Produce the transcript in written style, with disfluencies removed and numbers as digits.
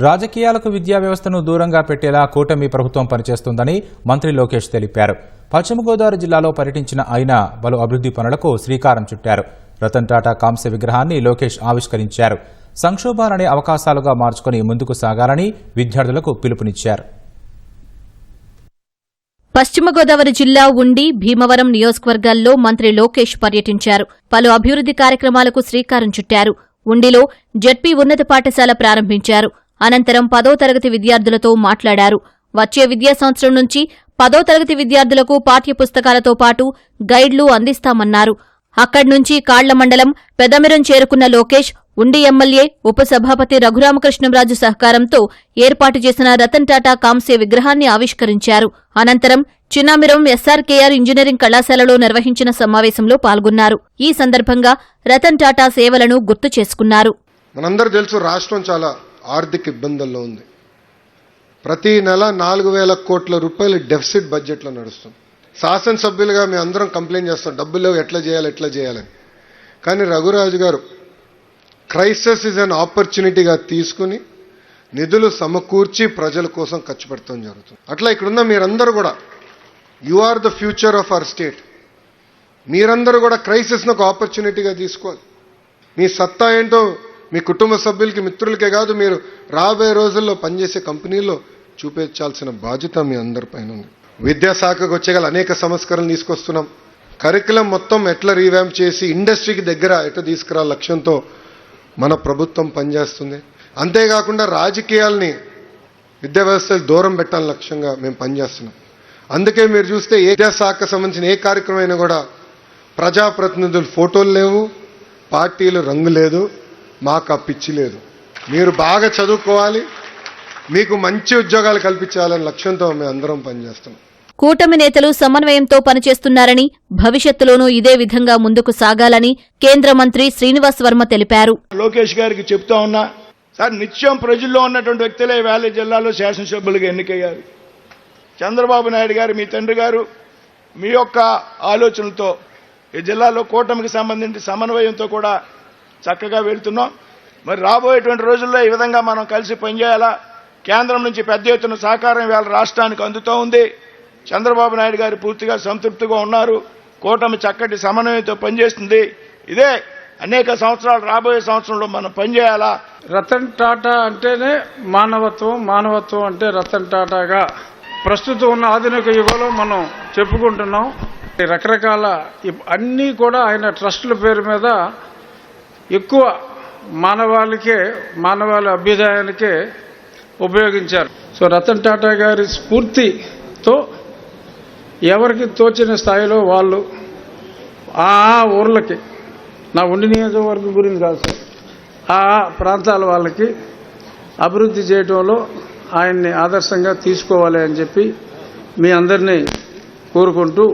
రాజకీయాలకు విద్యా వ్యవస్థను దూరంగా పెట్టేలా కూటమి ప్రభుత్వం పనిచేస్తుందని మంత్రి లోకేష్ తెలిపారు. పశ్చిమ గోదావరి జిల్లాలో పర్యటించిన ఆయన పలు అభివృద్ధి పనులకు శ్రీకారం చుట్టారు. రతన్ టాటా కాంస్య విగ్రహాన్ని లోకేష్ ఆవిష్కరించారు. సంక్షోభాలని అవకాశాలుగా మార్చుకుని ముందుకు సాగాలని విద్యార్థులకు పిలుపునిచ్చారు. పశ్చిమ గోదావరి జిల్లా ఉండి భీమవరం నియోజకవర్గాల్లో మంత్రి లోకేష్ పర్యటించారు. పలు అభివృద్ధి కార్యక్రమాలకు శ్రీకారం చుట్టారు. ఉండిలో జెడ్పీ ఉన్నత పాఠశాల ప్రారంభించారు. అనంతరం 10వ తరగతి విద్యార్థులతో మాట్లాడారు. వచ్చే విద్యా సంవత్సరం నుంచి 10వ తరగతి విద్యార్థులకు పాఠ్యపుస్తకాలతో పాటు గైడ్లు అందిస్తామన్నారు. అక్కడి నుంచి కాళ్ల మండలం పెదమిరం చేరుకున్న లోకేష్ ఉండి ఎమ్మెల్యే ఉపసభాపతి రఘురామకృష్ణంరాజు సహకారంతో ఏర్పాటు చేసిన రతన్ టాటా కాంస్య విగ్రహాన్ని ఆవిష్కరించారు. అనంతరం చిన్నామిరం ఎస్ఆర్కేఆర్ ఇంజనీరింగ్ కళాశాలలో నిర్వహించిన సమావేశంలో పాల్గొన్నారు. ఈ సందర్భంగా రతన్ టాటా సేవలను గుర్తు చేసుకున్నారు. మనందరూ తెలుసు, రాష్ట్రం చాలా ఆర్థిక ఇబ్బందుల్లో ఉంది. ప్రతి నెల 4,000 కోట్ల రూపాయలు డెఫిసిట్ బడ్జెట్లో నడుస్తుంది. శాసనసభ్యులుగా మేము అందరం కంప్లైంట్ చేస్తాం, డబ్బులు లేవు, ఎట్లా చేయాలని. కానీ రఘురాజు గారు క్రైసిస్ ఇస్ అన్ ఆపర్చునిటీగా తీసుకుని నిధులు సమకూర్చి ప్రజల కోసం ఖర్చు పెడతాం జరుగుతుంది. అట్లా ఇక్కడున్న మీరందరూ కూడా you are the future of our state. మీరందరూ కూడా క్రైసిస్ను ఒక ఆపర్చునిటీగా తీసుకోవాలి. మీ సత్తా ఏంటో మీ కుటుంబ సభ్యులకి, మిత్రులకే కాదు, మీరు రాబోయే రోజుల్లో పనిచేసే కంపెనీల్లో చూపించాల్సిన బాధ్యత మీ అందరిపైన ఉంది. విద్యాశాఖకు వచ్చేగల అనేక సంస్కరణలు తీసుకొస్తున్నాం. కరికులం మొత్తం ఎట్లా రీవ్యాంప్ చేసి ఇండస్ట్రీకి దగ్గర ఎట్లా తీసుకురా లక్ష్యంతో మన ప్రభుత్వం పనిచేస్తుంది. అంతేకాకుండా రాజకీయాల్ని విద్యా వ్యవస్థకు దూరం పెట్టాలని లక్ష్యంగా మేము పనిచేస్తున్నాం. అందుకే మీరు చూస్తే ఏ విద్యాశాఖకు సంబంధించిన ఏ కార్యక్రమం అయినా కూడా ప్రజాప్రతినిధులు ఫోటోలు లేవు, పార్టీలు రంగు లేదు, మాకు ఆ పిచ్చి లేదు. మీరు బాగా చదువుకోవాలి, మీకు మంచి ఉద్యోగాలు కల్పించాలనే లక్ష్యంతో మేము అందరం పనిచేస్తున్నాం. కూటమి నేతలు సమన్వయంతో పనిచేస్తున్నారని, భవిష్యత్తులోనూ ఇదే విధంగా ముందుకు సాగాలని కేంద్ర మంత్రి శ్రీనివాస్ వర్మ తెలిపారు. లోకేష్ గారికి చెప్తా ఉన్నా, సార్, నిత్యం ప్రజల్లో ఉన్నటువంటి వ్యక్తులే వేల జిల్లాలో శాసనసభ్యులుగా ఎన్నికయ్యారు. చంద్రబాబు నాయుడు గారు, మీ తండ్రి గారు, మీ యొక్క ఆలోచనలతో ఈ జిల్లాలో కూటమికి సంబంధించి సమన్వయంతో కూడా చక్కగా వెళ్తున్నాం. మరి రాబోయేటువంటి రోజుల్లో ఈ విధంగా మనం కలిసి పనిచేయాలా. కేంద్రం నుంచి పెద్ద ఎత్తున సహకారం వేళ రాష్ట్రానికి అందుతూ ఉంది. చంద్రబాబు నాయుడు గారు పూర్తిగా సంతృప్తిగా ఉన్నారు. కూటమి చక్కటి సమన్వయంతో పనిచేస్తుంది. ఇదే అనేక సంవత్సరాలు రాబోయే సంవత్సరంలో మనం పనిచేయాలా. రతన్ టాటా అంటేనే మానవత్వం, మానవత్వం అంటే రతన్ టాటాగా ప్రస్తుతం ఉన్న ఆధునిక యుగంలో మనం చెప్పుకుంటున్నాం. రకరకాల అన్నీ కూడా ఆయన ట్రస్టుల పేరు మీద ఎక్కువ మానవాళి అభ్యుదయానికే ఉపయోగించారు. సో రతన్ టాటా గారి స్ఫూర్తితో ఎవరికి తోచిన స్థాయిలో వాళ్ళు ఆ ఊర్లకి, నా ఉండి నియోజకవర్గం గురించి కాదు సార్, ఆ ప్రాంతాల వాళ్ళకి అభివృద్ధి చేయడంలో ఆయన్ని ఆదర్శంగా తీసుకోవాలి అని చెప్పి మీ అందరినీ కోరుకుంటూ